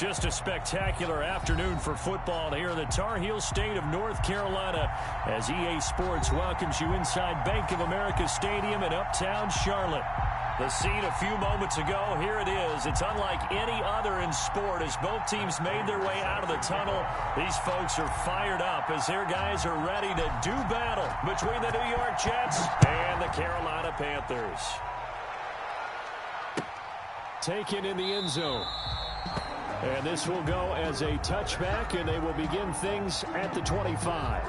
Just a spectacular afternoon for football here in the Tar Heel state of North Carolina as EA Sports welcomes you inside Bank of America Stadium in uptown Charlotte. The scene a few moments ago, here it is. It's unlike any other in sport as both teams made their way out of the tunnel. These folks are fired up as their guys are ready to do battle between the New York Jets and the Carolina Panthers. Taken in the end zone. And this will go as a touchback, and they will begin things at the 25.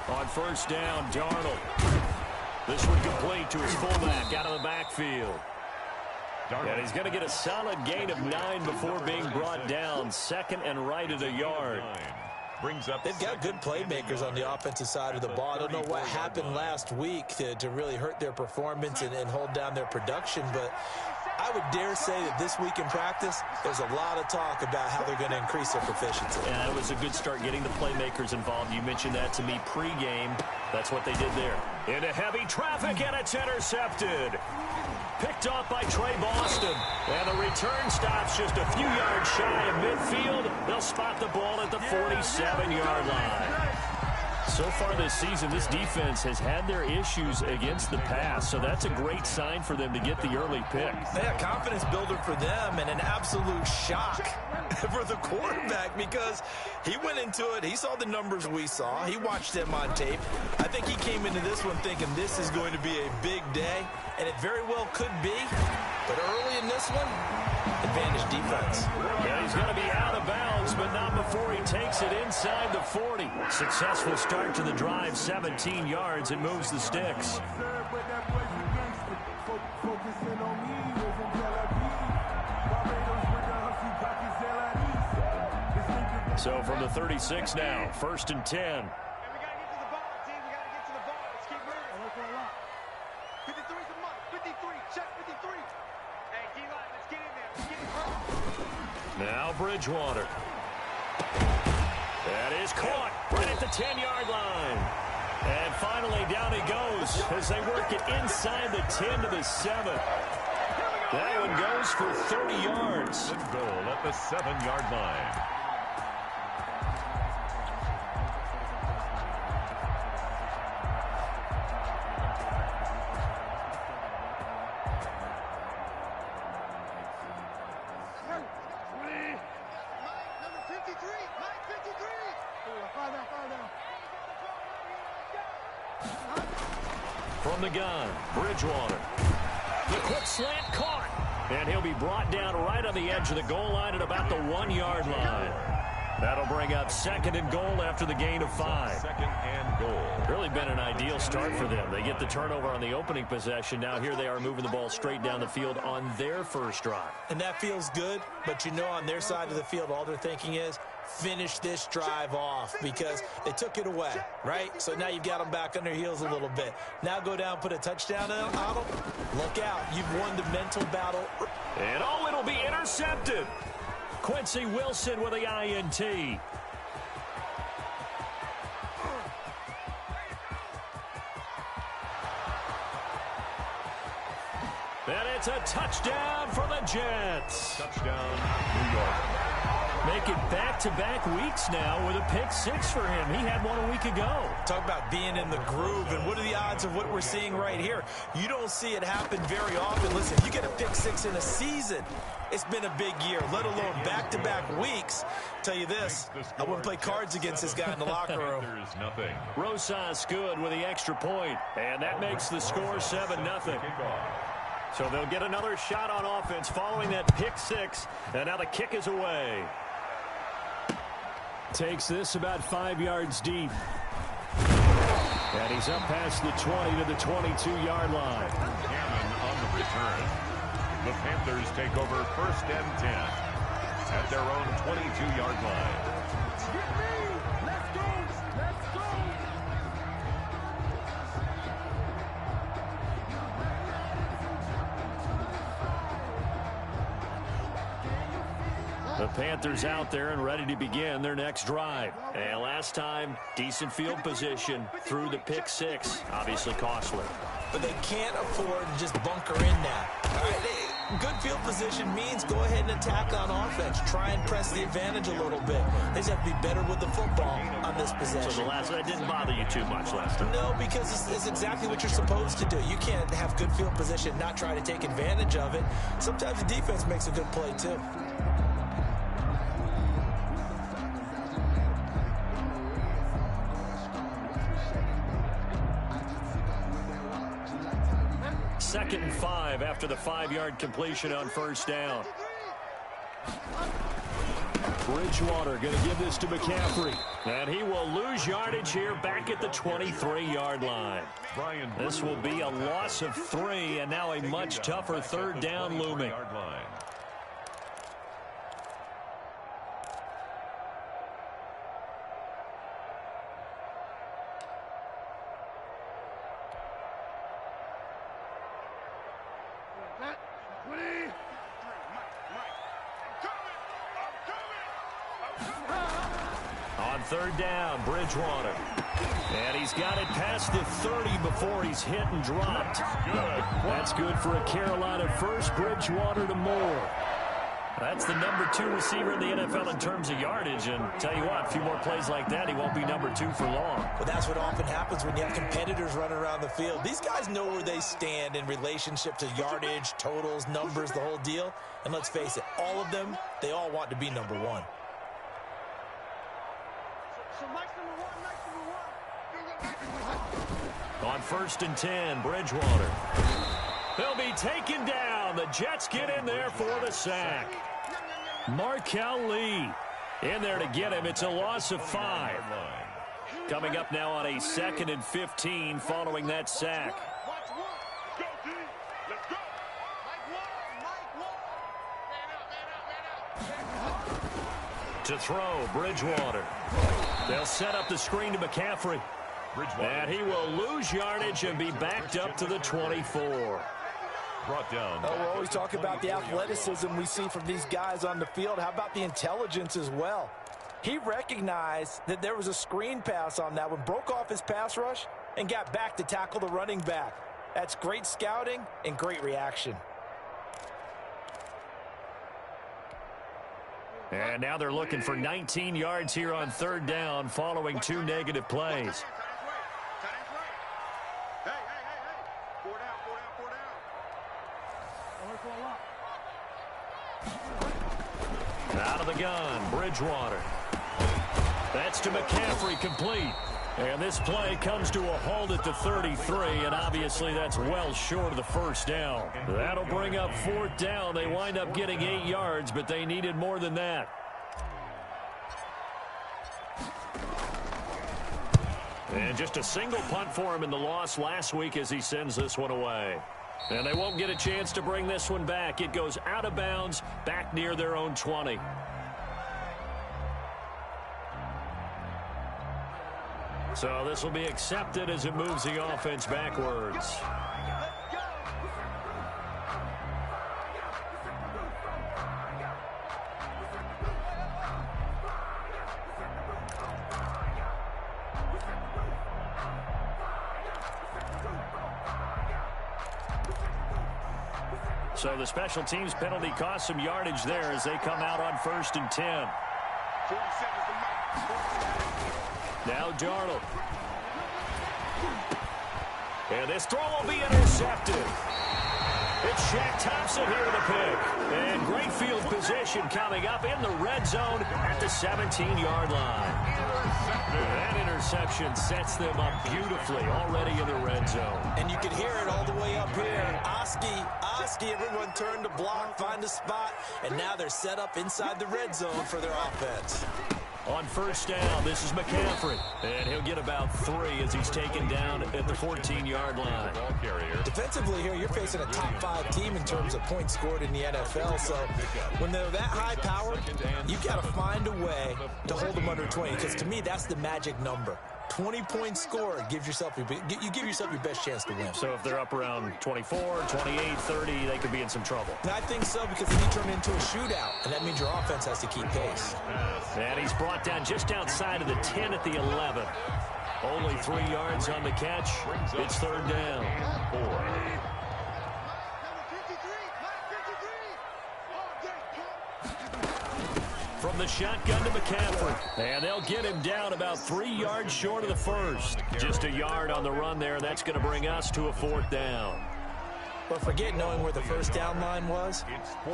On first down, Darnold. This one complete to his fullback out of the backfield. And he's going to get a solid gain of 9 before being brought down. Second and right at a yard. They've got good playmakers on the offensive side of the ball. I don't know what happened last week to really hurt their performance and hold down their production, but I would dare say that this week in practice, there's a lot of talk about how they're going to increase their proficiency. Yeah, it was a good start getting the playmakers involved. You mentioned that to me pregame. That's what they did there. Into heavy traffic, and it's intercepted. Picked off by Trey Boston. And the return stops just a few yards shy of midfield. They'll spot the ball at the 47-yard line. So far this season, this defense has had their issues against the pass, so that's a great sign for them to get the early pick. Yeah, confidence builder for them and an absolute shock for the quarterback because he went into it. He saw the numbers we saw. He watched them on tape. I think he came into this one thinking this is going to be a big day, and it very well could be. But early in this one, advantage defense. Yeah, he's going to be out of bounds, but not before he takes it inside the 40. Successful start to the drive, 17 yards. It moves the sticks. So from the 36 now, first and 10. Now Bridgewater. That is caught right at the 10-yard line. And finally down he goes as they work it inside the 10 to the 7. That one goes for 30 yards. Good goal at the 7-yard line. From the gun, Bridgewater. The quick slant caught. And he'll be brought down right on the edge of the goal line at about the 1-yard line. That'll bring up second and goal after the gain of 5. Second and goal. Really been an ideal start for them. They get the turnover on the opening possession. Now here they are moving the ball straight down the field on their first drive. And that feels good, but you know on their side of the field, all they're thinking is, finish this drive off because they took it away, right? So now you've got them back on their heels a little bit. Now go down, put a touchdown on them. Look out. You've won the mental battle. And oh, it'll be intercepted. Quincy Wilson with the INT. And it's a touchdown for the Jets. Touchdown, New York. Make it back-to-back weeks now with a pick 6 for him. He had one a week ago. Talk about being in the groove, and what are the odds of what we're seeing right here? You don't see it happen very often. Listen, you get a pick 6 in a season, it's been a big year, let alone back-to-back weeks. Tell you this, I wouldn't play cards against this guy in the locker room. There's nothing. Rosas good with the extra point, and that makes the score 7-0. So they'll get another shot on offense following that pick 6, and now the kick is away. Takes this about 5 yards deep. And he's up past the 20 to the 22-yard line. Cannon on the return. The Panthers take over first and 10 at their own 22-yard line. The Panthers out there and ready to begin their next drive. And last time, decent field position through the pick six. Obviously costly. But they can't afford to just bunker in now. All right, good field position means go ahead and attack on offense. Try and press the advantage a little bit. They just have to be better with the football on this possession. So that didn't bother you too much last time? No, because it's exactly what you're supposed to do. You can't have good field position and not try to take advantage of it. Sometimes the defense makes a good play, too. Second and 5 after the 5-yard completion on first down. Bridgewater going to give this to McCaffrey. And he will lose yardage here back at the 23-yard line. This will be a loss of 3, and now a much tougher third down looming. On third down, Bridgewater. And he's got it past the 30 before he's hit and dropped. That's good for a Carolina first. Bridgewater to Moore. That's the number 2 receiver in the NFL in terms of yardage. And tell you what, a few more plays like that, he won't be number 2 for long. Well, that's what often happens when you have competitors running around the field. These guys know where they stand in relationship to yardage, totals, numbers, the whole deal. And let's face it, all of them, they all want to be number 1. On first and 10, Bridgewater. He'll be taken down. The Jets get in there for the sack. Markel Lee in there to get him. It's a loss of 5. Coming up now on a 2nd and 15 following that sack. To throw, Bridgewater. They'll set up the screen to McCaffrey. And he will lose yardage and be backed up to the 24. Brought down. Oh, we're always talking about the athleticism we see from these guys on the field. How about the intelligence as well? He recognized that there was a screen pass on that one, broke off his pass rush, and got back to tackle the running back. That's great scouting and great reaction. And now they're looking for 19 yards here on third down following 2 negative plays. Out of the gun, Bridgewater. That's to McCaffrey, complete. And this play comes to a halt at the 33, and obviously that's well short of the first down. That'll bring up 4th down. They wind up getting 8 yards, but they needed more than that. And just a single punt for him in the loss last week as he sends this one away. And they won't get a chance to bring this one back. It goes out of bounds back near their own 20. So this will be accepted as it moves the offense backwards. So the special teams penalty cost some yardage there as they come out on 1st and 10. Now Darnold. And this throw will be intercepted. It's Shaq Thompson here to pick. And great field position coming up in the red zone at the 17-yard line. That interception sets them up beautifully already in the red zone. And you can hear it all the way up here. Oski, everyone turned to block, find a spot, and now they're set up inside the red zone for their offense. On first down, this is McCaffrey. And he'll get about 3 as he's taken down at the 14-yard line. Defensively here, you're facing a top 5 team in terms of points scored in the NFL. So when they're that high powered, you've got to find a way to hold them under 20. Because to me, that's the magic number. 20-point score, you give yourself your best chance to win. So if they're up around 24, 28, 30, they could be in some trouble. And I think so, because then you turn it into a shootout, and that means your offense has to keep pace. And he's brought down just outside of the 10 at the 11. Only 3 yards on the catch. It's third down. 4. From the shotgun to McCaffrey. And they'll get him down about 3 yards short of the first. Just a yard on the run there. That's going to bring us to a fourth down. But forget knowing where the first down line was.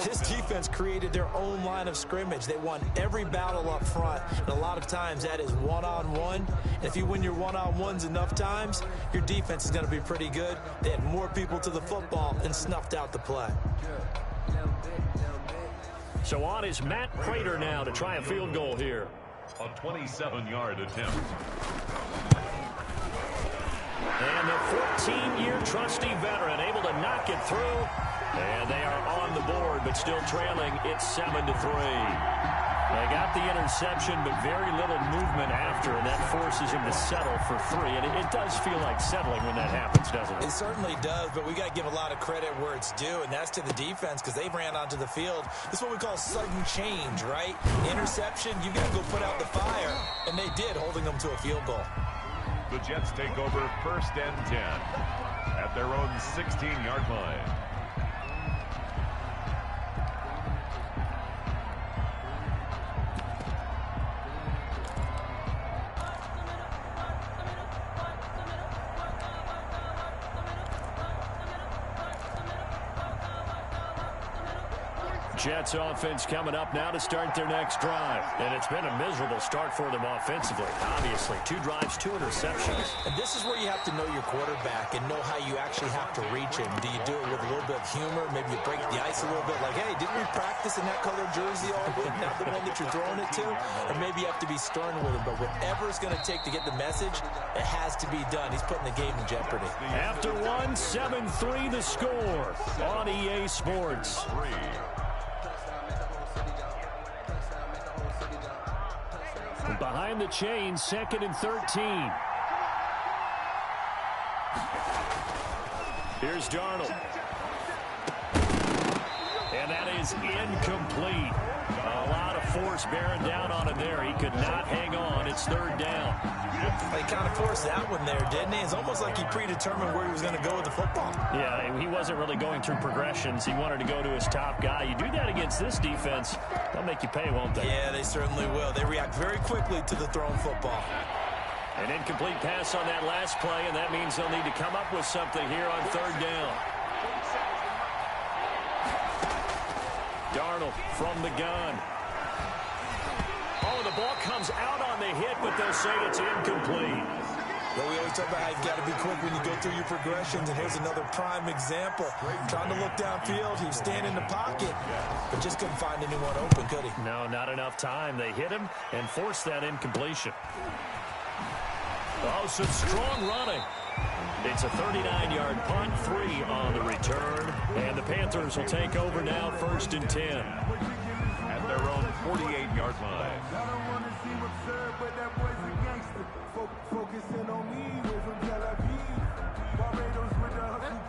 This defense created their own line of scrimmage. They won every battle up front. And a lot of times that is one-on-one. And if you win your one-on-ones enough times, your defense is going to be pretty good. They had more people to the football and snuffed out the play. So on is Matt Prater now to try a field goal here. A 27-yard attempt. And the 14-year trusty veteran able to knock it through. And they are on the board, but still trailing. It's 7-3. They got the interception, but very little movement after, and that forces him to settle for 3. And it does feel like settling when that happens, doesn't it? It certainly does, but we got to give a lot of credit where it's due, and that's to the defense, because they ran onto the field. This is what we call sudden change, right? Interception, you got to go put out the fire, and they did, holding them to a field goal. The Jets take over first and 10 at their own 16-yard line. Jets offense coming up now to start their next drive. And it's been a miserable start for them offensively. Obviously, 2 drives, 2 interceptions. And this is where you have to know your quarterback and know how you actually have to reach him. Do you do it with a little bit of humor? Maybe you break the ice a little bit like, hey, didn't we practice in that colored jersey all week? Not the one that you're throwing it to? Or maybe you have to be stern with him. But whatever it's going to take to get the message, it has to be done. He's putting the game in jeopardy. After 1, 7-3 the score on EA Sports. Behind the chain, 2nd and 13. Here's Darnold. And that is incomplete. A lot of force bearing down on him there. He could not hang on. It's third down. He kind of forced that one there, didn't he? It's almost like he predetermined where he was going to go with the football. Yeah, he wasn't really going through progressions. He wanted to go to his top guy. You do that against this defense, they'll make you pay, won't they? Yeah, they certainly will. They react very quickly to the thrown football. An incomplete pass on that last play, and that means they'll need to come up with something here on third down. Darnold from the gun. Oh, the ball comes out on the hit, but they'll say it's incomplete. Well, we always talk about how you've got to be quick when you go through your progressions, and here's another prime example. Trying to look downfield, he was standing in the pocket, but just couldn't find anyone open, could he? No, not enough time. They hit him and forced that incompletion. Oh, some strong running. It's a 39-yard punt, 3 on the return, and the Panthers will take over now, 1st and 10. At their own 48-yard line.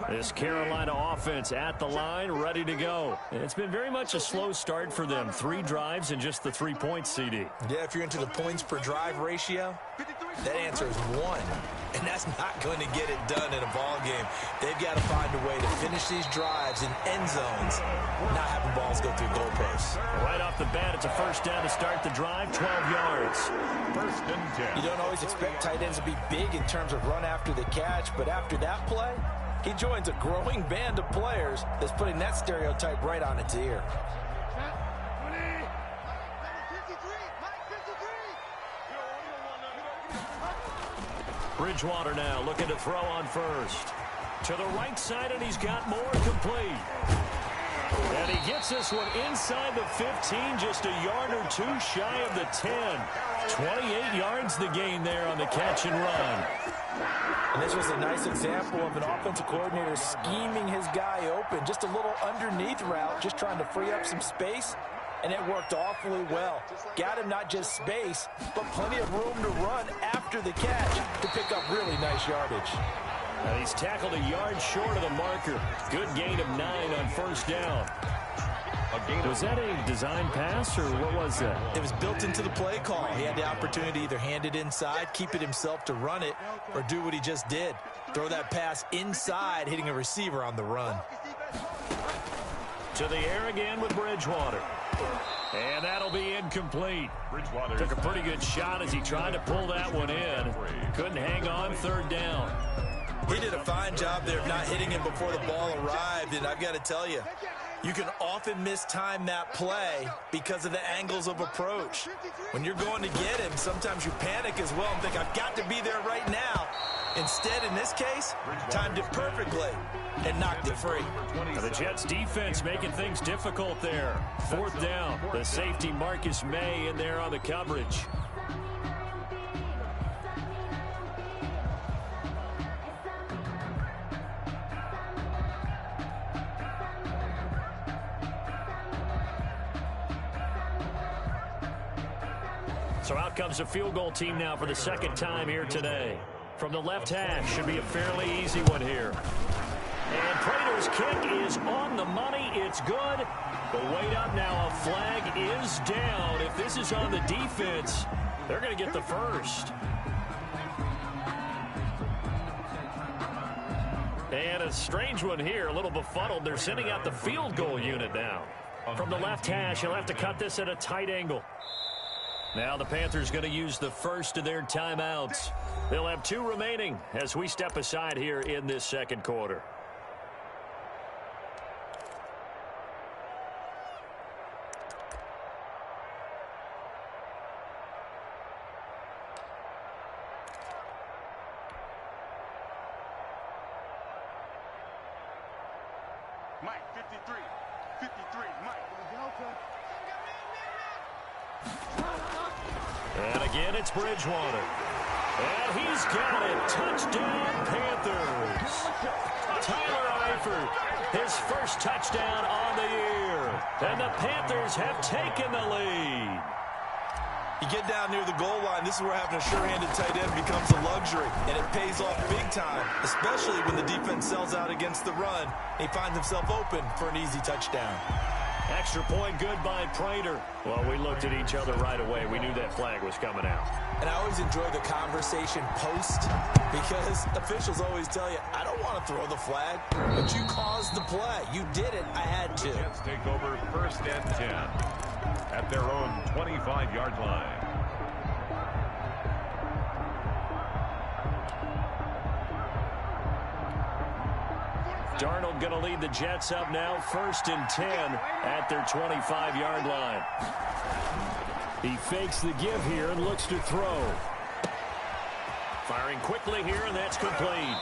This Carolina offense at the line, ready to go. It's been very much a slow start for them. 3 drives and just the 3 points, CD. Yeah, if you're into the points per drive ratio, that answer is 1. And that's not going to get it done in a ball game. They've got to find a way to finish these drives in end zones, not having balls go through goalposts. Right off the bat, it's a first down to start the drive, 12 yards. 1st and 10. You don't always expect tight ends to be big in terms of run after the catch, but after that play, he joins a growing band of players that's putting that stereotype right on its ear. Bridgewater now looking to throw on first. To the right side, and he's got more complete. And he gets this one inside the 15, just a yard or 2 shy of the 10. 28 yards the gain there on the catch and run. And this was a nice example of an offensive coordinator scheming his guy open. Just a little underneath route, just trying to free up some space. and it worked awfully well. Got him not just space, but plenty of room to run after the catch to pick up really nice yardage. And he's tackled a yard short of the marker. Good gain of 9 on first down. Was that a design pass, or what was that? It was built into the play call. He had the opportunity to either hand it inside, keep it himself to run it, or do what he just did. Throw that pass inside, hitting a receiver on the run. To the air again with Bridgewater. And that'll be incomplete. Bridgewater took a pretty good shot as he tried to pull that one in. Couldn't hang on third down. He did a fine job there of not hitting him before the ball arrived, and I've got to tell you, you can often mistime that play because of the angles of approach. When you're going to get him, sometimes you panic as well and think, I've got to be there right now. Instead, in this case, timed it perfectly and knocked it free. The Jets defense making things difficult there. Fourth down. The safety Marcus May in there on the coverage. So out comes the field goal team now for the second time here today. From the left hash, should be a fairly easy one here. And Prater's kick is on the money. It's good. But wait up now. A flag is down. If this is on the defense, they're going to get the first. And a strange one here. A little befuddled. They're sending out the field goal unit now. From the left hash, he'll have to cut this at a tight angle. Now the Panthers going to use the first of their timeouts. They'll have 2 remaining as we step aside here in this second quarter. Mike, 53, Mike. And again, it's Bridgewater. And he's got it. Touchdown, Panthers. Tyler Eifert, his first touchdown on the year. And the Panthers have taken the lead. You get down near the goal line, this is where having a sure-handed tight end becomes a luxury, and it pays off big time, especially when the defense sells out against the run. He finds himself open for an easy touchdown. Extra point good by Prater. Well, we looked at each other right away. We knew that flag was coming out. And I always enjoy the conversation post because officials always tell you, I don't want to throw the flag, but you caused the play. You did it. I had to. Jets take over first and 10 at their own 25-yard line. Darnold going to lead the Jets up now, first and 10 at their 25-yard line. He fakes the give here and looks to throw. Firing quickly here, and that's complete.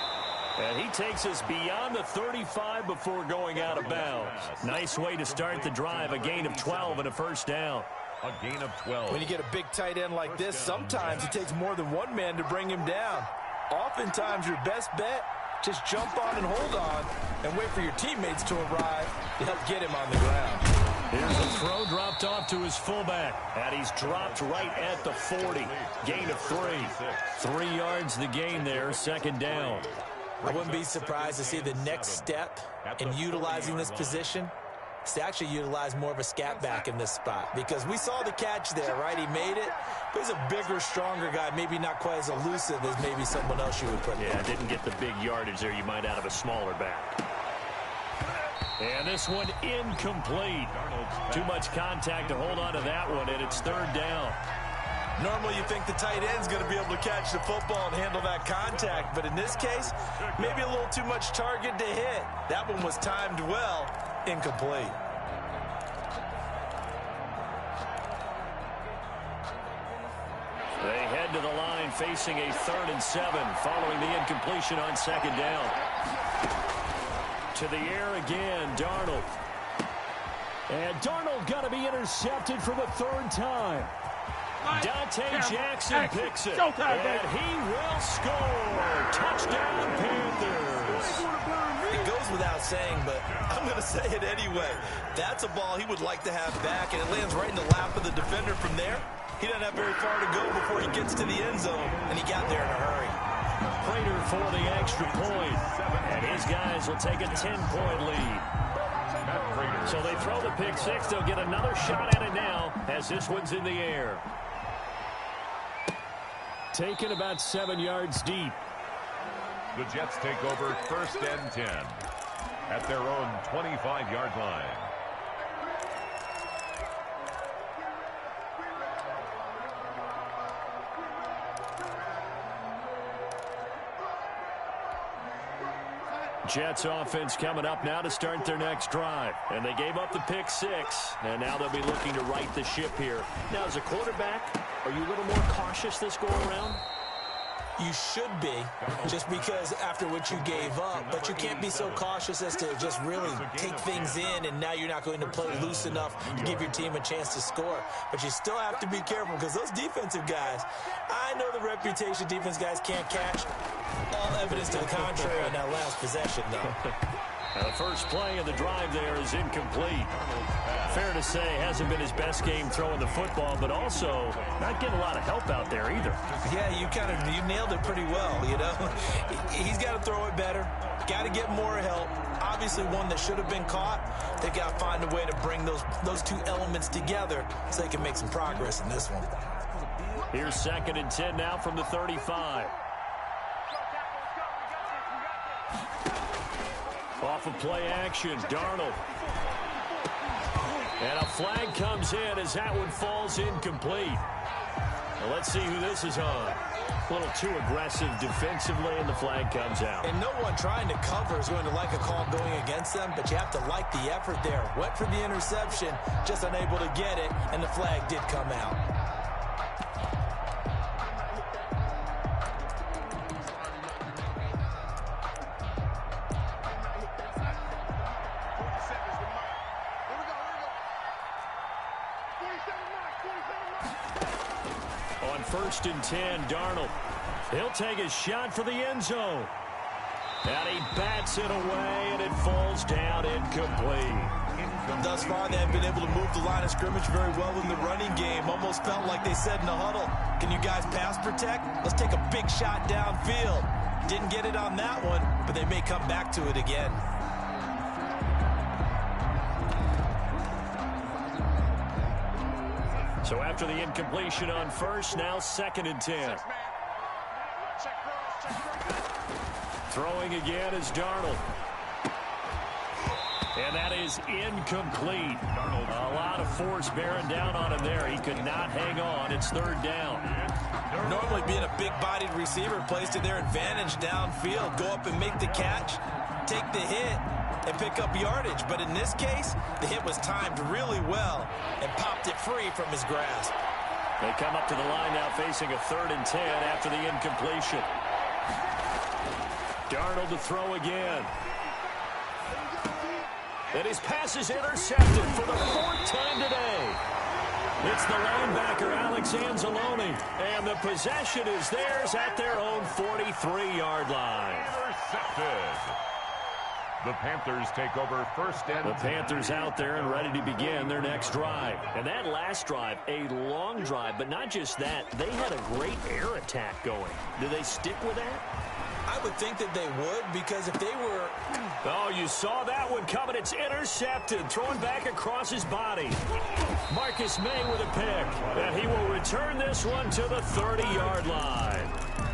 And he takes us beyond the 35 before going out of bounds. Nice way to start the drive, a gain of 12 and a first down. A gain of 12. When you get a big tight end like this, sometimes it takes more than one man to bring him down. Oftentimes, your best bet, just jump on and hold on and wait for your teammates to arrive to help get him on the ground. Here's a throw dropped off to his fullback, and he's dropped right at the 40. Gain of 3. 3 yards the gain there, second down. I wouldn't be surprised to see the next step in utilizing this position is to actually utilize more of a scat back in this spot, because we saw the catch there, right? He made it, but he's a bigger, stronger guy, maybe not quite as elusive as maybe someone else you would put in. Yeah, didn't get the big yardage there you might out of a smaller back. And this one incomplete. Too much contact to hold on to that one, and it's third down. Normally you think the tight end's going to be able to catch the football and handle that contact, but in this case, maybe a little too much target to hit. That one was timed well, incomplete. They head to the line facing a 3rd and 7 following the incompletion on second down. To the air again, Darnold. And Darnold got to be intercepted for the 3rd time. Dante Jackson picks it, and he will score. Touchdown, Panthers. It goes without saying, but I'm going to say it anyway. That's a ball he would like to have back, and it lands right in the lap of the defender from there. He doesn't have very far to go before he gets to the end zone, and he got there in a hurry. Prater for the extra point, and his guys will take a 10-point lead. So they throw the pick six. They'll get another shot at it now as this one's in the air. Taken about 7 yards deep. The Jets take over 1st and 10 at their own 25-yard line. Jets offense coming up now to start their next drive. And they gave up the pick six. And now they'll be looking to right the ship here. Now, as a quarterback, are you a little more cautious this go around? You should be, just because after what you gave up. But you can't be so cautious as to just really take things in, and now you're not going to play loose enough to give your team a chance to score. But you still have to be careful, because those defensive guys, I know the reputation defense guys can't catch. All evidence to the contrary on that last possession, though. The first play of the drive there is incomplete. Fair to say, hasn't been his best game throwing the football, but also not getting a lot of help out there either. Yeah, you nailed it pretty well, you know. He's got to throw it better. Got to get more help. Obviously one that should have been caught. They got to find a way to bring those two elements together so they can make some progress in this one. Here's 2nd and 10 now from the 35. Off of play action, Darnold. And a flag comes in as that one falls incomplete. Well, let's see who this is on. A little too aggressive defensively, and the flag comes out. And no one trying to cover is going to like a call going against them, but you have to like the effort there. Went for the interception, just unable to get it, and the flag did come out. On 1st and 10, Darnold. He'll take a shot for the end zone. And he bats it away, and it falls down incomplete. Thus far, they have been able to move the line of scrimmage very well in the running game. Almost felt like they said in the huddle, can you guys pass protect? Let's take a big shot downfield. Didn't get it on that one, but they may come back to it again. So after the incompletion on 1st, now 2nd and 10. Throwing again is Darnold. And that is incomplete. A lot of force bearing down on him there. He could not hang on. It's 3rd down. Normally being a big-bodied receiver plays to their advantage downfield. Go up and make the catch, take the hit, and pick up yardage. But in this case, the hit was timed really well and popped it free from his grasp. They come up to the line now facing a 3rd and 10 after the incompletion. Darnold to throw again. And his pass is intercepted for the 4th time today. It's the linebacker, Alex Anzalone. And the possession is theirs at their own 43-yard line. Intercepted. The Panthers take over 1st and 10. The Panthers out there and ready to begin their next drive. And that last drive, a long drive, but not just that. They had a great air attack going. Do they stick with that? I would think that they would, because if they were... Oh, you saw that one coming. It's intercepted. Thrown back across his body. Marcus May with a pick. And he will return this one to the 30-yard line.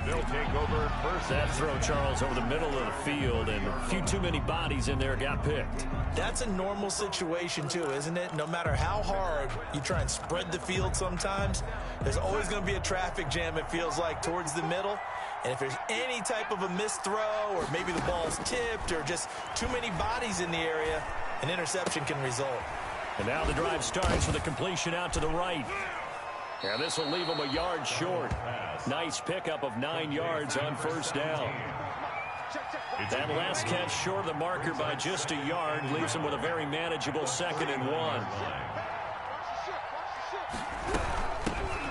They'll take over 1st. That throw, Charles, over the middle of the field, and a few too many bodies in there got picked. That's a normal situation, too, isn't it? No matter how hard you try and spread the field sometimes, there's always going to be a traffic jam, it feels like, towards the middle. And if there's any type of a missed throw, or maybe the ball's tipped, or just too many bodies in the area, an interception can result. And now the drive starts with a completion out to the right. And this will leave him a yard short. Nice pickup of 9 yards on 1st down. That last catch short of the marker by just a yard leaves him with a very manageable 2nd and 1.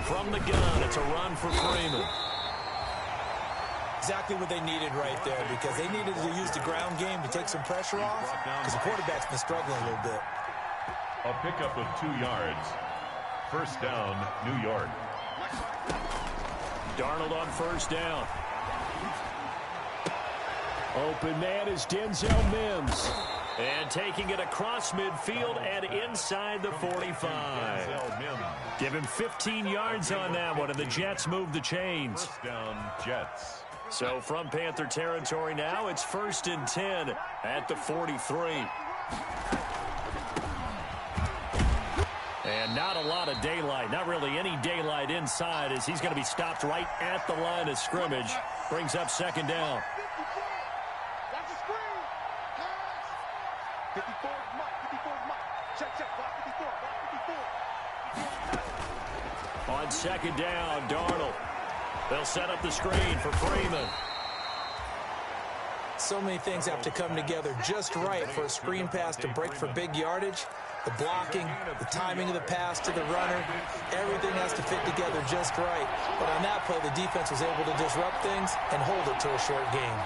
From the gun, it's a run for Freeman. Exactly what they needed right there, because they needed to use the ground game to take some pressure off, because the quarterback's been struggling a little bit. A pickup of 2 yards. First down, New York. Darnold on first down. Open man is Denzel Mims. And taking it across midfield and inside the 45. Give him 15 yards on that one, and the Jets move the chains. First down, Jets. So from Panther territory now, it's 1st and 10 at the 43. And not a lot of daylight, not really any daylight inside, as he's going to be stopped right at the line of scrimmage. Brings up 2nd down. 54 Mike. Check, block 54, block 54. On 2nd down, Darnold. They'll set up the screen for Freeman. So many things have to come together just right for a screen pass to break for big yardage. The blocking, the timing of the pass to the runner, everything has to fit together just right. But on that play, the defense was able to disrupt things and hold it to a short game.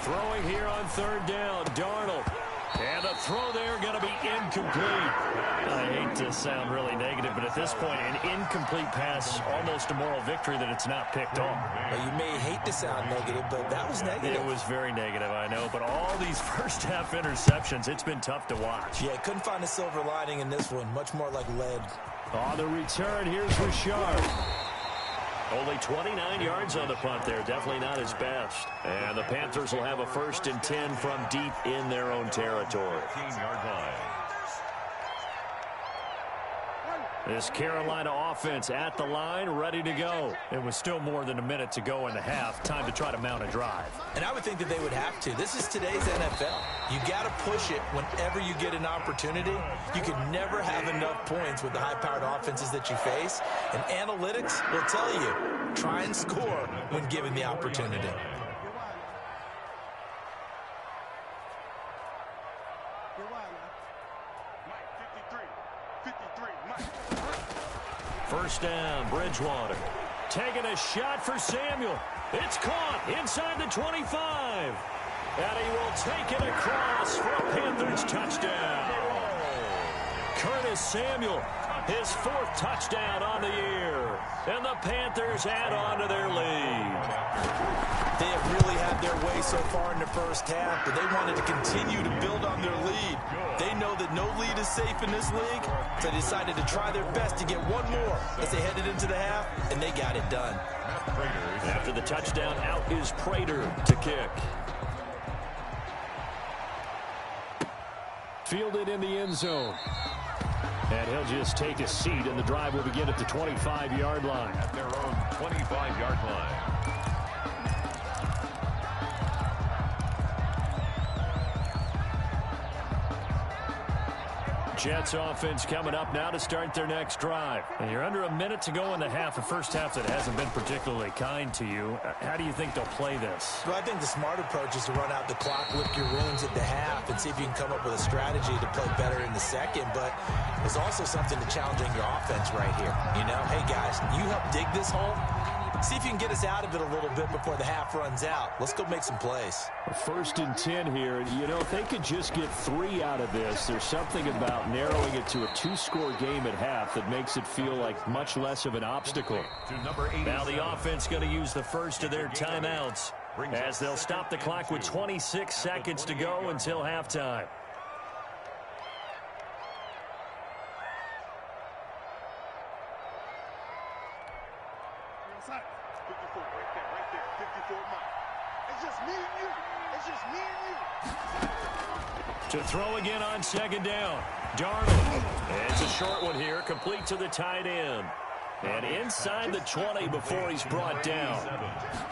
Throwing here on 3rd down, Darnold. And the throw there going to be incomplete. I hate to sound really negative, but at this point, an incomplete pass, almost a moral victory that it's not picked off. Well, you may hate to sound negative, but that was negative. It was very negative, I know. But all these first-half interceptions, it's been tough to watch. Yeah, couldn't find a silver lining in this one. Much more like lead. On the return, here's Richard. Only 29 yards on the punt there. Definitely not his best. And the Panthers will have a 1st and 10 from deep in their own territory. 15-yard line. This Carolina offense at the line, ready to go. It was still more than a minute to go in the half. Time to try to mount a drive. And I would think that they would have to. This is today's NFL. You got to push it whenever you get an opportunity. You can never have enough points with the high-powered offenses that you face. And analytics will tell you, try and score when given the opportunity. First down, Bridgewater. Taking a shot for Samuel. It's caught inside the 25. And he will take it across for a Panthers touchdown. Curtis Samuel, his 4th touchdown on the year. And the Panthers add on to their lead. They have really had their way so far in the first half, but they wanted to continue to build on their lead. They know that no lead is safe in this league, so they decided to try their best to get one more as they headed into the half, and they got it done. After the touchdown, out is Prater to kick. Fielded in the end zone. And he'll just take a seat, and the drive will begin at the 25-yard line. At their own 25-yard line. Jets offense coming up now to start their next drive. And you're under a minute to go in the half, a first half that hasn't been particularly kind to you. How do you think they'll play this? Well, I think the smart approach is to run out the clock, lick your wounds at the half, and see if you can come up with a strategy to play better in the second. But there's also something to challenging your offense right here. You know, hey, guys, you help dig this hole. See if you can get us out of it a little bit before the half runs out. Let's go make some plays. 1st and 10 here. You know, if they could just get 3 out of this, there's something about narrowing it to a 2-score game at half that makes it feel like much less of an obstacle. Now the offense going to use the first of their timeouts as they'll stop the clock with 26 seconds to go until halftime. To throw again on 2nd down. Darnold. And it's a short one here, complete to the tight end. And inside the 20 before he's brought down.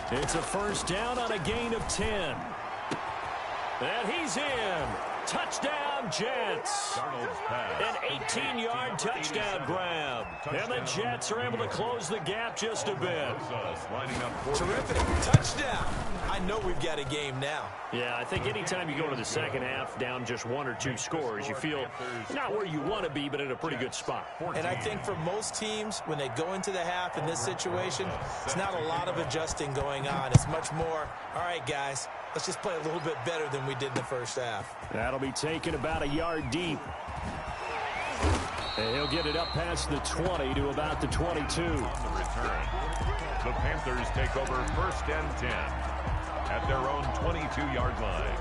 It's a 1st down on a gain of 10. And he's in. Touchdown, Jets. Darnold's pass. An 18-yard touchdown grab. And the Jets are able to close the gap just a bit. Terrific. Touchdown. I know we've got a game now. Yeah, I think anytime you go to the second half down just 1 or 2 scores, you feel not where you want to be, but in a pretty good spot. And I think for most teams, when they go into the half in this situation, it's not a lot of adjusting going on. It's much more, all right, guys, let's just play a little bit better than we did in the first half. That'll be taken about a yard deep. And he'll get it up past the 20 to about the 22. On the return, the Panthers take over 1st and 10 at their own 22-yard line.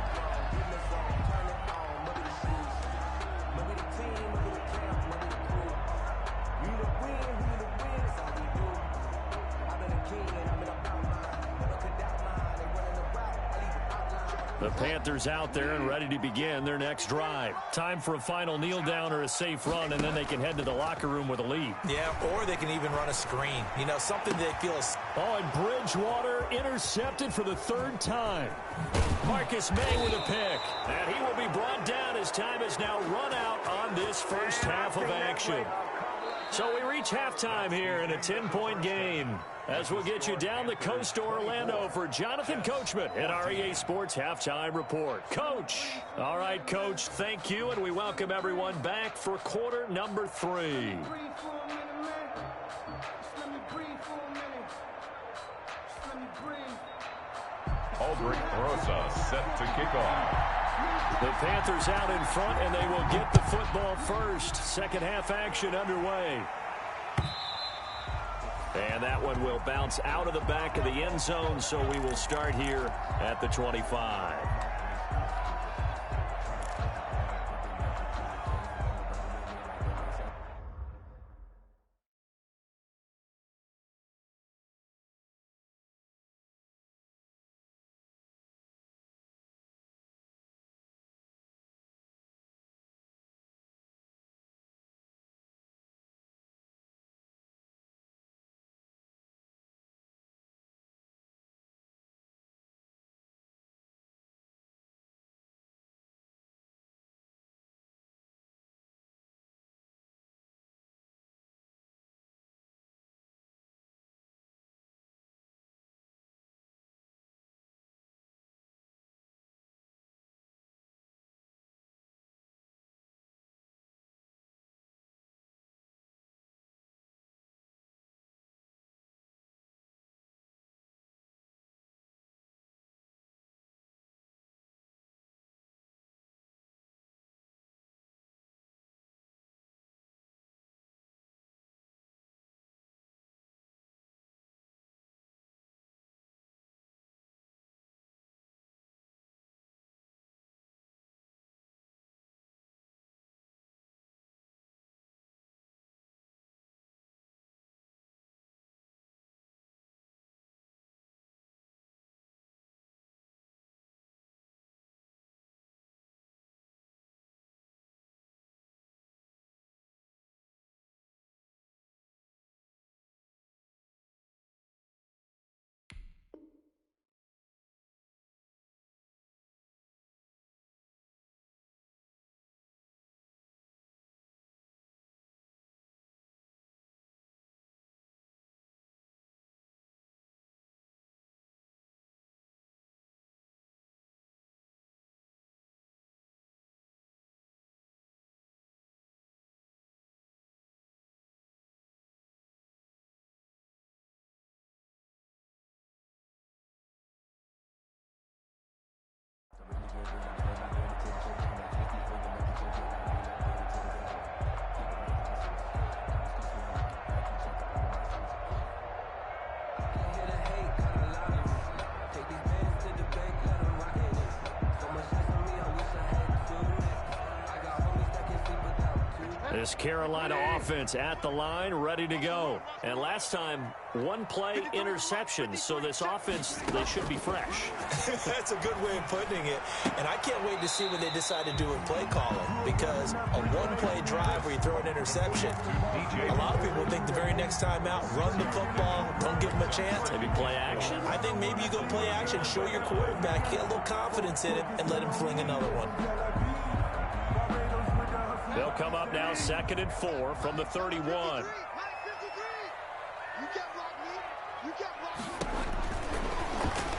The Panthers out there and ready to begin their next drive. Time for a final kneel down or a safe run, and then they can head to the locker room with a lead. Yeah, or they can even run a screen. You know, something they feel is... Oh, and Bridgewater intercepted for the 3rd time. Marcus May with a pick. And he will be brought down as time has now run out on this first half of action. So we reach halftime here in a 10-point game. As we'll get you down the coast to Orlando for Jonathan Coachman at our EA Sports Halftime Report. Coach. All right, Coach, thank you, and we welcome everyone back for quarter number 3. Aldrich Rosa set to kick off. The Panthers out in front, and they will get the football first. Second half action underway. And that one will bounce out of the back of the end zone, so we will start here at the 25. This Carolina offense at the line, ready to go. And last time, 1-play interception. So this offense, they should be fresh. That's a good way of putting it. And I can't wait to see what they decide to do with play calling. Because a 1-play drive where you throw an interception, a lot of people think the very next time out, run the football, don't give them a chance. Maybe play action. I think maybe you go play action, show your quarterback, get a little confidence in it, and let him fling another one. They'll come up now 2nd and 4 from the 31.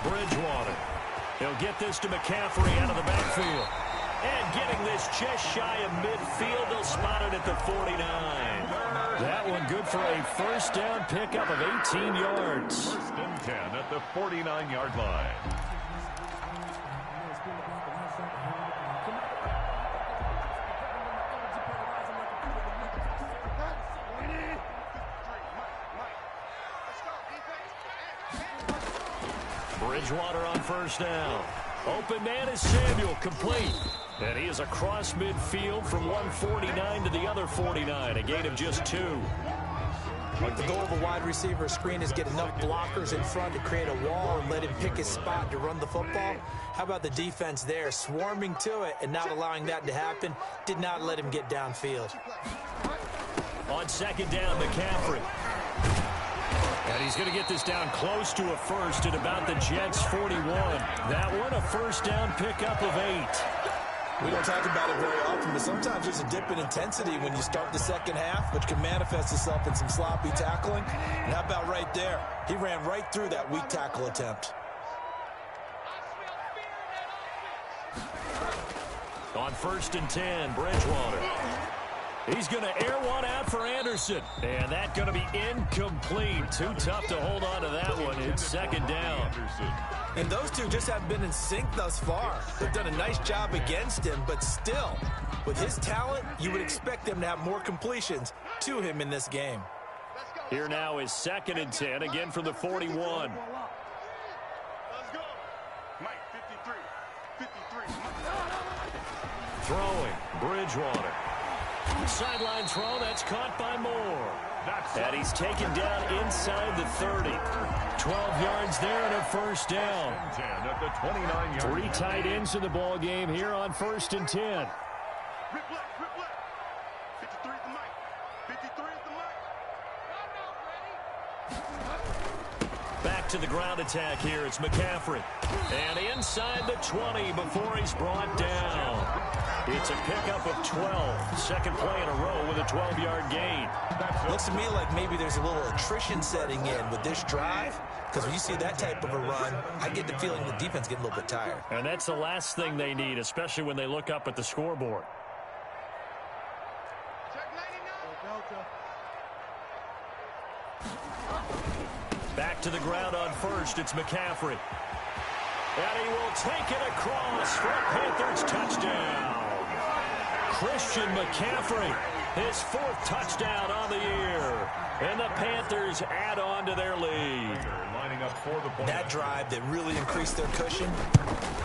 Bridgewater. He'll get this to McCaffrey out of the backfield. And getting this just shy of midfield, they'll spot it at the 49. That one good for a first down pickup of 18 yards. 1st and 10 at the 49-yard line. Bridgewater on 1st down. Open man is Samuel, complete. And he is across midfield from 149 to the other 49, a gain of just 2. The goal of a wide receiver screen is get enough blockers in front to create a wall and let him pick his spot to run the football. How about the defense there, swarming to it and not allowing that to happen? Did not let him get downfield. On 2nd down, McCaffrey. And he's going to get this down close to a first at about the Jets' 41. That one, a first down pickup of 8. We don't talk about it very often, but sometimes there's a dip in intensity when you start the second half, which can manifest itself in some sloppy tackling. And how about right there? He ran right through that weak tackle attempt. On 1st and 10, Bridgewater. He's going to air one out for Anderson. And that's going to be incomplete. Too tough to hold on to that one. It's 2nd down. And those two just haven't been in sync thus far. They've done a nice job against him, but still, with his talent, you would expect them to have more completions to him in this game. Here now is 2nd and 10, again from the 41. Let's go. Mike, 53. Throwing, Bridgewater. Sideline throw, that's caught by Moore. And he's taken down inside the 30. 12 yards there and a first down. 10 at the 29-yard. 3 tight ends in the ball game here on 1st and 10. Rip left. 53 at the mic. 53 at the mic. Back to the ground attack here. It's McCaffrey. And inside the 20 before he's brought down. It's a pickup of 12. Second play in a row with a 12-yard gain. Looks to me like maybe there's a little attrition setting in with this drive, because when you see that type of a run, I get the feeling the defense getting a little bit tired. And that's the last thing they need, especially when they look up at the scoreboard. Back to the ground on 1st. It's McCaffrey. And he will take it across for a Panthers touchdown. Christian McCaffrey, his 4th touchdown on the year. And the Panthers add on to their lead. Lining up for the point. That drive that really increased their cushion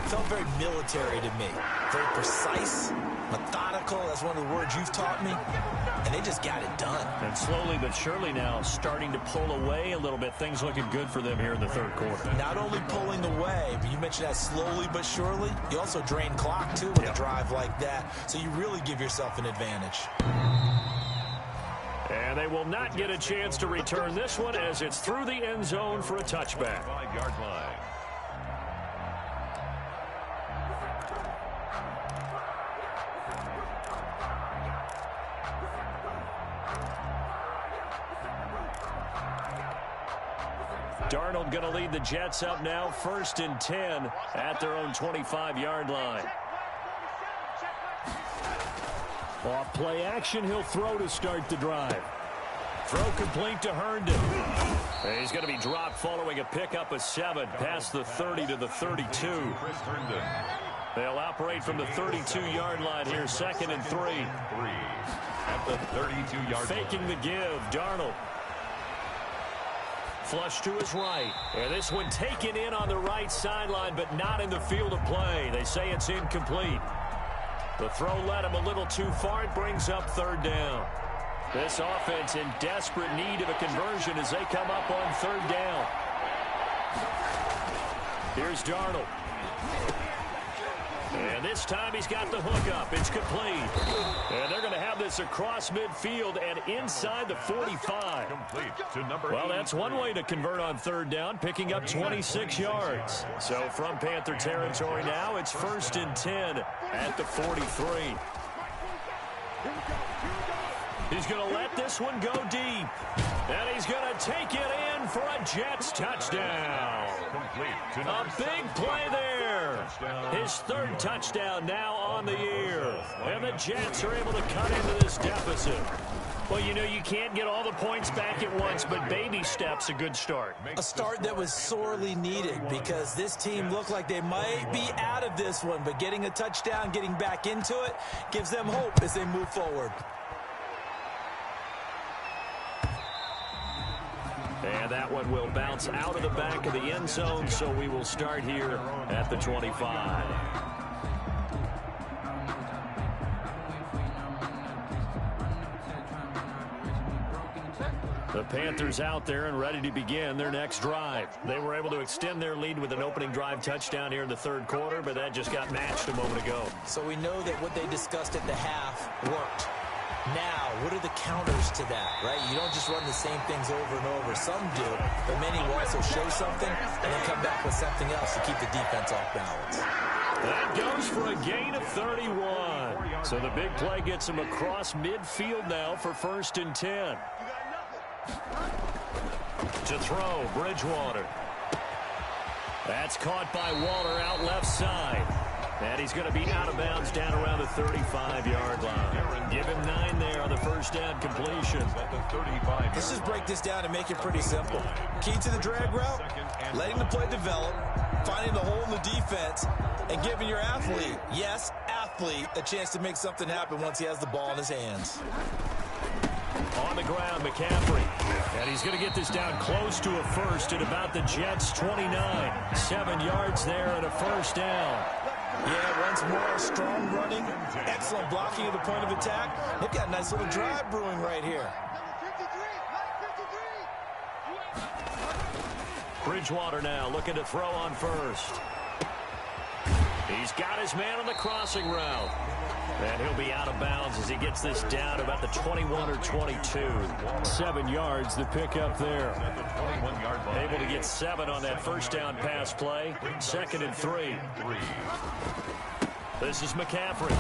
felt very military to me. Very precise, methodical. That's one of the words you've taught me. And they just got it done. And slowly but surely now starting to pull away a little bit. Things looking good for them here in the 3rd quarter. Not only pulling away, but you mentioned that slowly but surely. You also drain clock, too, with a drive like that. So you really give yourself an advantage. And they will not get a chance to return this one as it's through the end zone for a touchback. 5-yard line. Darnold going to lead the Jets up now, 1st and 10 at their own 25-yard line. Off play action, he'll throw to start the drive. Throw complete to Herndon. And he's going to be dropped following a pickup of 7 past the 30 to the 32. Chris Herndon. They'll operate from the 32-yard line here, 2nd and 3. 3 at the 32-yard line. Faking the give, Darnold. Flush to his right. And this one taken in on the right sideline, but not in the field of play. They say it's incomplete. The throw led him a little too far. It brings up 3rd down. This offense in desperate need of a conversion as they come up on 3rd down. Here's Darnold. And this time he's got the hook up. It's complete. And they're going to have this across midfield and inside the 45. Complete to number 8. Well, that's one way to convert on 3rd down, picking up 26 yards. So from Panther territory now, it's 1st and 10 at the 43. He's going to let this one go deep. And he's going to take it in for a Jets touchdown. A big play there. His third touchdown now on the year. And the Jets are able to cut into this deficit. Well, you know, you can't get all the points back at once, but baby steps a good start. A start that was sorely needed because this team looked like they might be out of this one, but getting a touchdown, getting back into it, gives them hope as they move forward. And that one will bounce out of the back of the end zone, so we will start here at the 25. The Panthers out there and ready to begin their next drive. They were able to extend their lead with an opening drive touchdown here in the third quarter, but that just got matched a moment ago. So we know that what they discussed at the half worked. Now, what are the counters to that, right? You don't just run the same things over and over. Some do, but many will also show something and then come back with something else to keep the defense off balance. That goes for a gain of 31. So the big play gets him across midfield now for 1st and 10. To throw, Bridgewater. That's caught by Waller out left side. And he's going to be out of bounds down around the 35-yard line. Give him 9 there on the first down completion. Let's just break this down and make it pretty simple. Key to the drag route, letting the play develop, finding the hole in the defense, and giving your athlete, yes, athlete, a chance to make something happen once he has the ball in his hands. On the ground, McCaffrey. And he's going to get this down close to a first at about the Jets' 29. 7 yards there and a first down. Yeah, once more, strong running, excellent blocking at the point of attack. They've got a nice little drive brewing right here. Bridgewater now looking to throw on first. He's got his man on the crossing route. And he'll be out of bounds as he gets this down about the 21 or 22. 7 yards, the pickup there. Able to get 7 on that first down pass play. 2nd and 3. This is McCaffrey.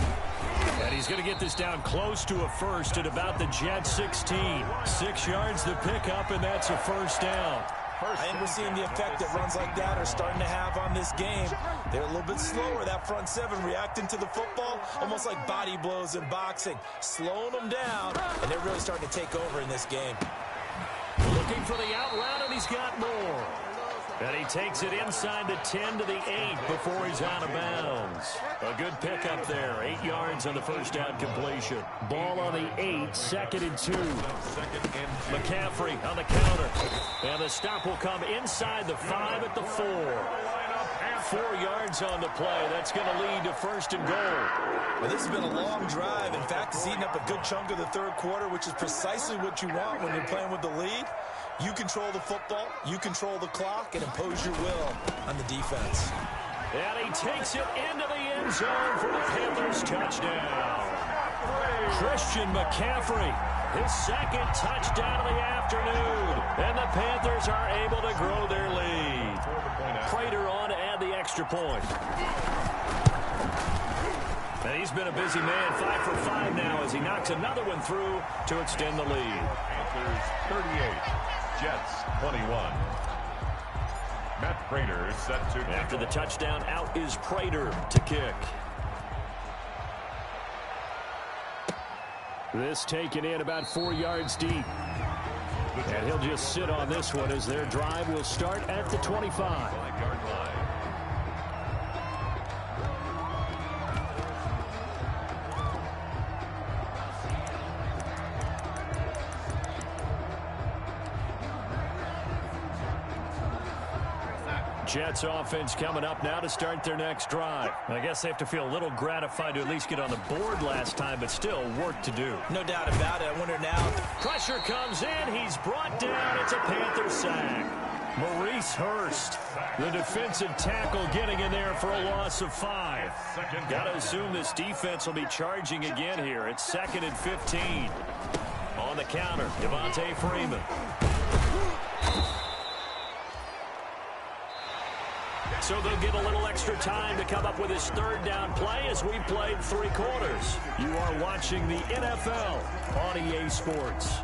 And he's going to get this down close to a first at about the Jets' 16. 6 yards, the pickup, and that's a first down. I think we're seeing the effect that runs like that are starting to have on this game. They're a little bit slower, that front 7, reacting to the football, almost like body blows in boxing, slowing them down, and they're really starting to take over in this game. Looking for the out route, and he's got more. And he takes it inside the 10 to the 8 before he's out of bounds. A good pickup there. 8 yards on the first down completion. Ball on the 8, 2nd and 2. McCaffrey on the counter. And the stop will come inside the 5 at the 4. 4 yards on the play. That's going to lead to 1st and goal. Well, this has been a long drive. In fact, it's eaten up a good chunk of the third quarter, which is precisely what you want when you're playing with the lead. You control the football, you control the clock, and impose your will on the defense. And he takes it into the end zone for the Panthers touchdown. Christian McCaffrey, his 2nd touchdown of the afternoon. And the Panthers are able to grow their lead. Prater on to add the extra point. And he's been a busy man, 5 for 5 now as he knocks another one through to extend the lead. Panthers 38, Jets 21. Matt Prater is set to kick. After the touchdown, out is Prater to kick. This taken in about 4 yards deep. And he'll just sit on this one as their drive will start at the 25. 5-yard line. Jets offense coming up now to start their next drive. I guess they have to feel a little gratified to at least get on the board last time, but still work to do. No doubt about it. I wonder now. Pressure comes in. He's brought down. It's a Panther sack. Maurice Hurst, the defensive tackle, getting in there for a loss of 5. Got to assume this defense will be charging again here. It's 2nd and 15. On the counter, Devontae Freeman. So they'll get a little extra time to come up with his third down play as we played 3 quarters. You are watching the NFL on EA Sports.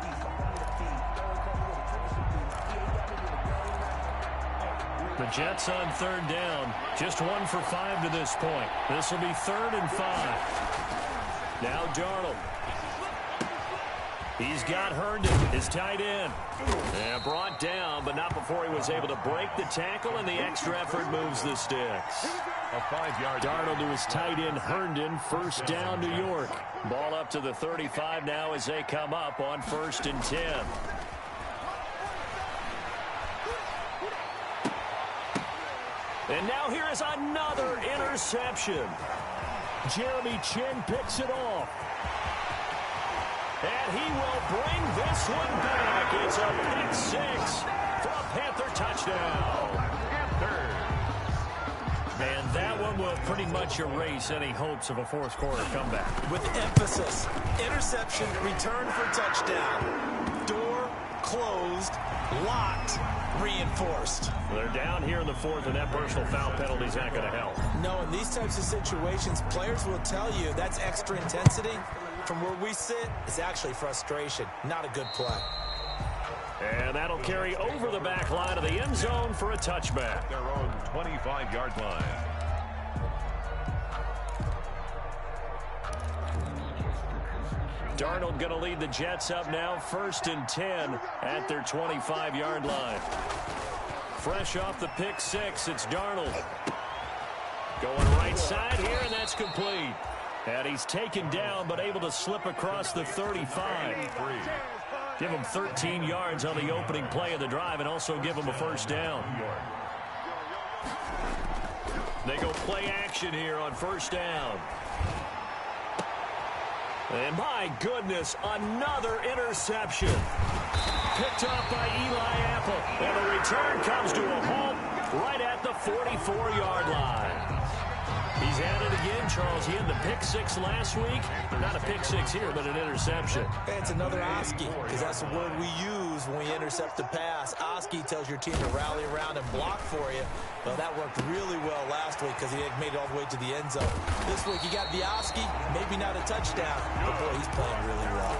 The Jets on 3rd down. Just 1 for 5 to this point. This will be 3rd and 5. Now Darnold. He's got Herndon, his tight end. And brought down, but not before he was able to break the tackle, and the extra effort moves the sticks. A 5-yard. Darnold to his tight end, Herndon. 1st down, New York. Ball up to the 35 now as they come up on 1st and 10. And now here is another interception. Jeremy Chin picks it off. And he will bring this one back. It's a pick 6 for a Panther touchdown. And that one will pretty much erase any hopes of a 4th quarter comeback. With emphasis, interception, return for touchdown. Door closed, locked, reinforced. They're down here in the 4th, and that personal foul penalty is not going to help. No, in these types of situations, players will tell you that's extra intensity. From where we sit, it's actually frustration. Not a good play. And that'll carry over the back line of the end zone for a touchback. Their own 25-yard line. Darnold going to lead the Jets up now, 1st and 10 at their 25-yard line. Fresh off the pick 6, it's Darnold. Going right side here, and that's complete. And he's taken down, but able to slip across the 35. Give him 13 yards on the opening play of the drive, and also give him a 1st down. They go play action here on 1st down. And my goodness, another interception. Picked off by Eli Apple. And the return comes to a halt right at the 44-yard line. He's at it again, Charles. He had the pick 6 last week. Not a pick 6 here, but an interception. It's another Oski, because that's the word we use when we intercept the pass. Oski tells your team to rally around and block for you. Well, that worked really well last week because he had made it all the way to the end zone. This week, you got the Oski, maybe not a touchdown, but boy, he's playing really well.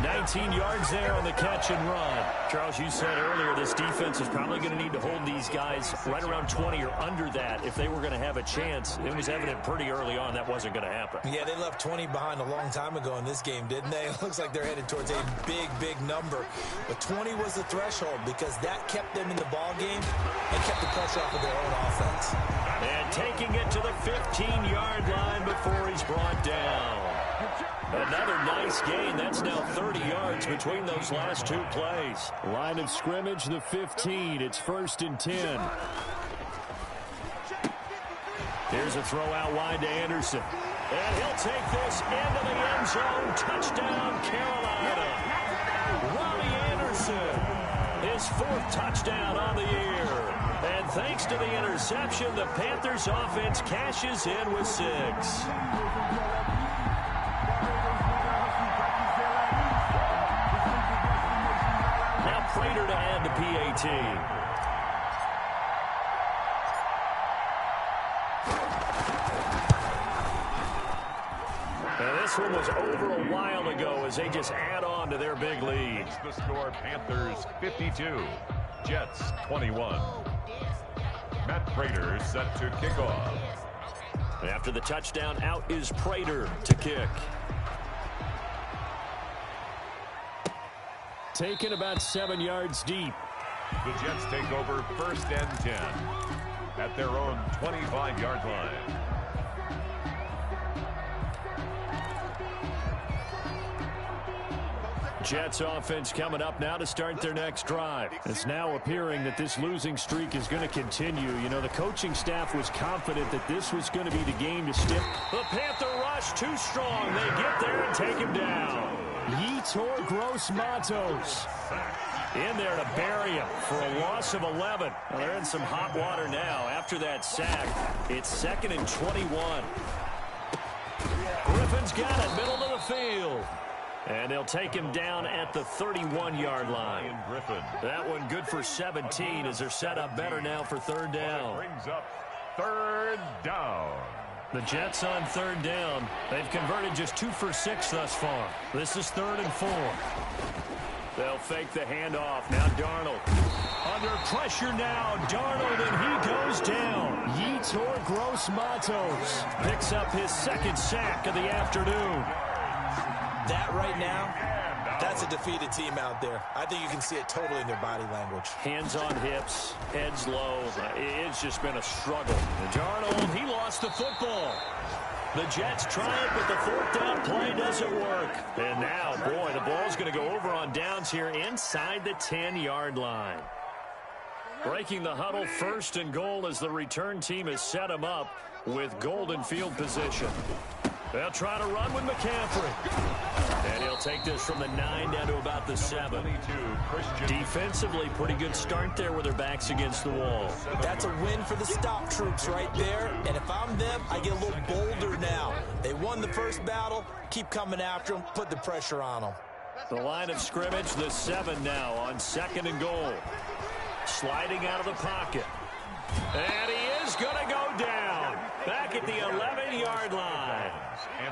19 yards there on the catch and run. Charles, you said earlier this defense is probably going to need to hold these guys right around 20 or under that if they were going to have a chance. It was evident pretty early on that wasn't going to happen. Yeah, they left 20 behind a long time ago in this game, didn't they? It looks like they're headed towards a big, big number. But 20 was the threshold because that kept them in the ball game and kept the pressure off of their own offense. And taking it to the 15-yard line before he's brought down. Another nice gain. That's now 30 yards between those last 2 plays. Line of scrimmage, the 15. It's 1st and 10. Here's a throw out wide to Anderson. And he'll take this into the end zone. Touchdown, Carolina. Robbie Anderson, his 4th touchdown on the year. And thanks to the interception, the Panthers offense cashes in with 6. Now Prater to add the PAT. And this one was over a while ago as they just add on to their big lead. The score, Panthers 52, Jets 21. Matt Prater set to kick off. After the touchdown, out is Prater to kick. Taken about 7 yards deep. The Jets take over 1st and 10 at their own 25-yard line. Jets offense coming up now to start their next drive. It's now appearing that this losing streak is going to continue. You know, the coaching staff was confident that this was going to be the game to stick. The Panther rush too strong. They get there and take him down. Yetur Gross-Matos in there to bury him for a loss of 11. Well, they're in some hot water now. After that sack, it's 2nd and 21. Griffin's got it, middle of the field. And they'll take him down at the 31-yard line. Griffin. That one good for 17 as they're set up better now for 3rd down. Brings up third down. The Jets on third down. They've converted just 2 for 6 thus far. This is 3rd and 4. They'll fake the handoff. Now Darnold. Under pressure now. Darnold, and he goes down. Yetur Gross-Matos picks up his 2nd sack of the afternoon. That right now, that's a defeated team out there. I think you can see it totally in their body language. Hands on hips, heads low. It's just been a struggle. Darnold, he lost the football. The Jets try it, but the 4th down play doesn't work. And now, boy, the ball's going to go over on downs here inside the 10-yard line. Breaking the huddle, 1st and goal as the return team has set them up with golden field position. They'll try to run with McCaffrey. And he'll take this from the 9 down to about the 7. Defensively, pretty good start there with their backs against the wall. That's a win for the stop troops right there. And if I'm them, I get a little bolder now. They won the first battle. Keep coming after them. Put the pressure on them. The line of scrimmage, the 7 now on 2nd and goal. Sliding out of the pocket. And he is going to go down. Back at the 11-yard line.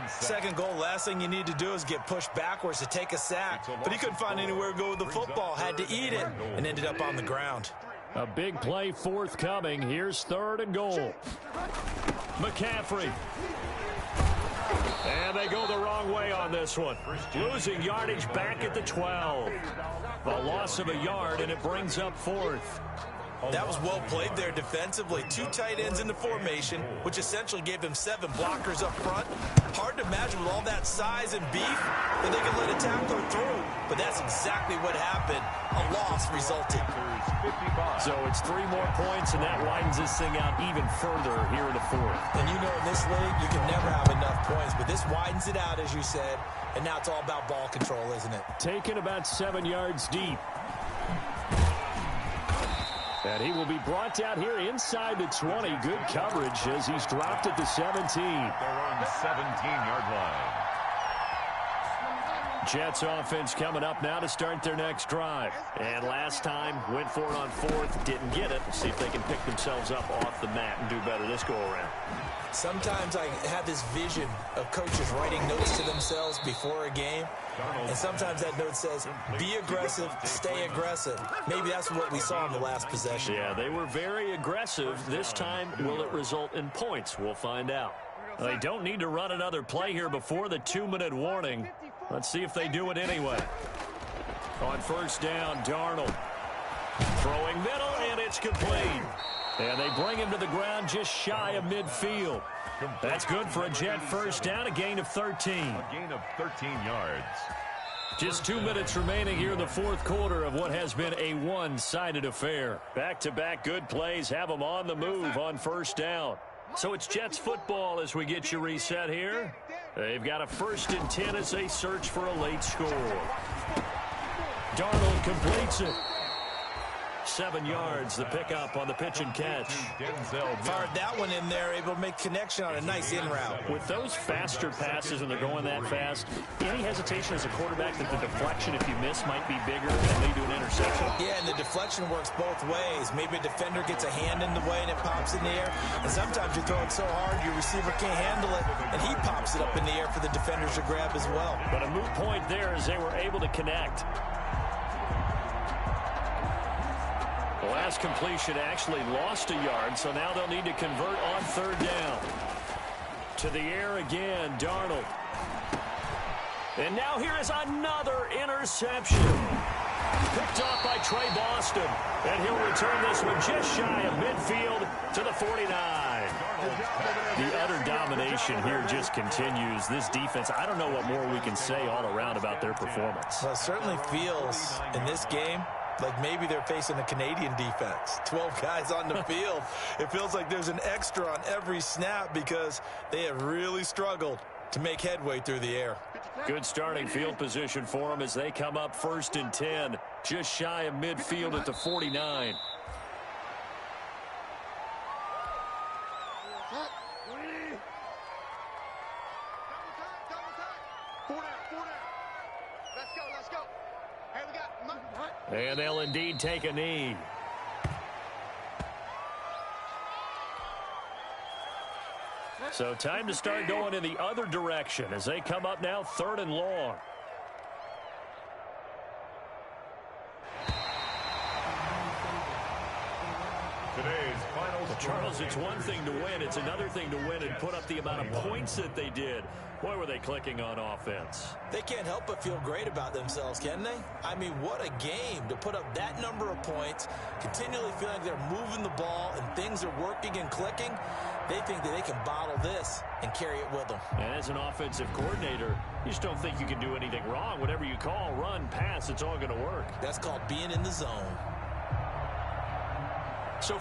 2nd goal, last thing you need to do is get pushed backwards to take a sack. But he couldn't find anywhere to go with the football. Had to eat it and ended up on the ground. A big play forthcoming. Here's 3rd and goal. McCaffrey. And they go the wrong way on this one. Losing yardage back at the 12. A loss of a yard, and it brings up 4th. That was well played there defensively. 2 tight ends in the formation, which essentially gave them 7 blockers up front. Hard to imagine with all that size and beef that they could let a tackler through. But that's exactly what happened. A loss resulted. So it's 3 more points, and that widens this thing out even further here in the 4th. And you know in this league, you can never have enough points. But this widens it out, as you said. And now it's all about ball control, isn't it? Taken about 7 yards deep. And he will be brought down here inside the 20. Good coverage as he's dropped at the 17. They're on the 17-yard line. Jets offense coming up now to start their next drive. And last time, went for it on 4th, didn't get it. See if they can pick themselves up off the mat and do better this go-around. Sometimes I have this vision of coaches writing notes to themselves before a game. And sometimes that note says, be aggressive, stay aggressive. Maybe that's what we saw in the last possession. Yeah, they were very aggressive. This time, will it result in points? We'll find out. They don't need to run another play here before the 2-minute warning. Let's see if they do it anyway. On 1st down, Darnold. Throwing middle, and it's complete. And they bring him to the ground just shy of midfield. That's good for a Jet 1st down, a gain of 13. A gain of 13 yards. Just 2 minutes remaining here in the 4th quarter of what has been a one-sided affair. Back-to-back good plays have them on the move on 1st down. So it's Jets football as we get you reset here. They've got a 1st and 10 as they search for a late score. Darnold completes it. 7 yards, the pickup on the pitch and catch. Fired that one in there, able to make connection on a nice in route. With those faster passes and they're going that fast, any hesitation as a quarterback that the deflection, if you miss, might be bigger and lead to an interception? Yeah, and the deflection works both ways. Maybe a defender gets a hand in the way and it pops in the air. And sometimes you throw it so hard your receiver can't handle it, and he pops it up in the air for the defenders to grab as well. But a moot point there as they were able to connect. The last completion actually lost a yard, so now they'll need to convert on 3rd down. To the air again, Darnold. And now here is another interception. Picked off by Trey Boston. And he'll return this one just shy of midfield to the 49. The utter domination here just continues. This defense, I don't know what more we can say all around about their performance. Well, it certainly feels in this game like maybe they're facing a Canadian defense. 12 guys on the field. It feels like there's an extra on every snap because they have really struggled to make headway through the air. Good starting field position for them as they come up 1st and 10, just shy of midfield at the 49. And they'll indeed take a knee. So time to start going in the other direction as they come up now 3rd and long. Today's final score. Charles, it's one thing to win. It's another thing to win and put up the amount of points that they did. Boy, were they clicking on offense. They can't help but feel great about themselves, can they? I mean, what a game to put up that number of points, continually feeling they're moving the ball and things are working and clicking. They think that they can bottle this and carry it with them. And as an offensive coordinator, you just don't think you can do anything wrong. Whatever you call, run, pass, it's all going to work. That's called being in the zone.